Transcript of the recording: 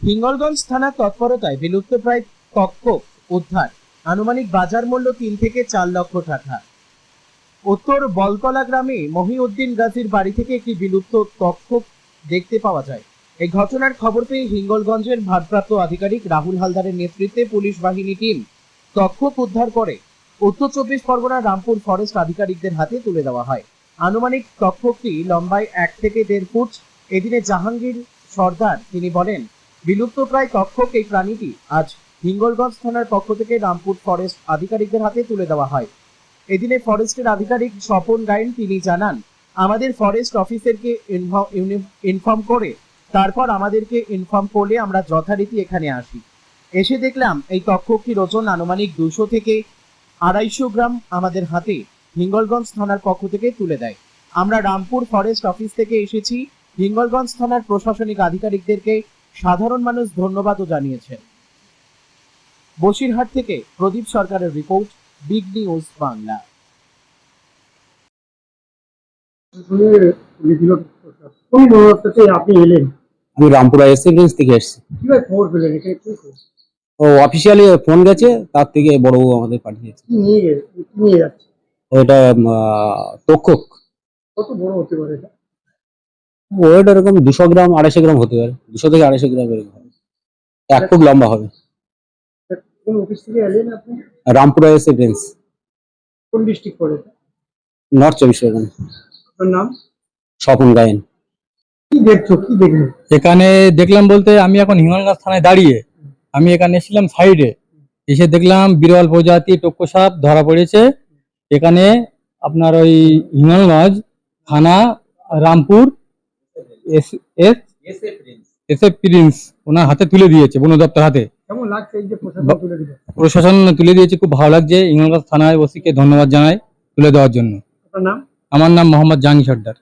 হিঙ্গলগঞ্জ থানার তৎপরতায় বিলুপ্তপ্রায় তক্ষক উদ্ধার, আনুমানিক বাজার মূল্য ৩ থেকে ৪ লক্ষ টাকা। উত্তর বলতলা গ্রামে মহিউদ্দিন গাজীর বাড়ি থেকে একটি বিলুপ্ত তক্ষক দেখতে পাওয়া যায়। এই ঘটনার খবর পেয়ে হিঙ্গলগঞ্জের ভারপ্রাপ্ত আধিকারিক রাহুল হালদারের নেতৃত্বে পুলিশ বাহিনী টিম তক্ষক উদ্ধার করে উত্তর ২৪ পরগনা রামপুর ফরেস্ট আধিকারিকদের হাতে তুলে দেওয়া হয়। আনুমানিক তক্ষকটি লম্বায় ১ থেকে ১.৫ ফুট। এদিনে জাহাঙ্গীর সর্দার তিনি বলেন, বিলুপ্তপ্রায় তক্ষক এই প্রাণীটি আজ হিঙ্গলগঞ্জ থানার পক্ষ থেকে রামপুর ফরেস্ট আধিকারিকদের হাতে তুলে দেওয়া হয়। এদিনে ফরেস্টের আধিকারিক স্বপন গায়েন তিনি জানান, আমাদের ফরেস্ট অফিসারকে ইনফর্ম করে তারপর আমাদেরকে ইনফর্ম করলে আমরা যথারীতি এখানে আসি। এসে দেখলাম এই তক্ষকটির ওজন আনুমানিক ২০০ থেকে ২৫০ গ্রাম আমাদের হাতে হিঙ্গলগঞ্জ থানার পক্ষ থেকে তুলে দেয়। আমরা রামপুর ফরেস্ট অফিস থেকে এসেছি। হিঙ্গলগঞ্জ থানার প্রশাসনিক আধিকারিকদেরকে সাধারণ মানুষ ধন্যবাদও জানিয়েছেন। বসিরহাট থেকে প্রদীপ সরকারের রিপোর্ট, বিগ নিউজ বাংলা। আপনি এলেন, আমি রামপুর এসএফগঞ্জ থেকে এসেছি। কিভাবে খবর পেলেন? এখানে কি ও অফিসিয়ালি ফোন গেছে, তার থেকে বড়বাবু আমাদের পাঠিয়েছে। নিয়ে যাচ্ছে? এটা তক্ষক। কত বড় হতে পারে এটা? ওয়েট এরকম 200 গ্রাম 250 গ্রাম হতে পারে, 200 থেকে 250 গ্রাম এরকম হবে। 1 ফুট লম্বা হবে। কোন অফিস থেকে এলেন আপনি? রামপুর এসএফগঞ্জ, কোন ডিস্ট্রিক্ট পড়ে? নর্থ 24 পরগনা। আপনার নাম? স্বপন গায়েন। কি দেখছো, কি দেখলেন? এখানে দেখলাম বলতে আমি এখন হিঙ্গলগঞ্জ থানায় দাঁড়িয়ে, আমি এখানে এসেছিলাম সাইডে, এসে দেখলাম বিরল প্রজাতি টক্ক সাপ ধরা পড়েছে। এখানে আপনার ওই হিঙ্গলগঞ্জ থানা রামপুর এসএফ প্রিন্স ওনার হাতে তুলে দিয়েছে, বন দপ্তর হাতে। কেমন লাগছে এই যে প্রশাসন তুলে দিল? প্রশাসন তুলে দিয়েছে, খুব ভালো লাগছে। হিঙ্গলগঞ্জ থানায় ওসিকে ধন্যবাদ জানাই তুলে দেওয়ার জন্য। আপনার নাম? আমার নাম মোহাম্মদ জাহাঙ্গীর সর্দার।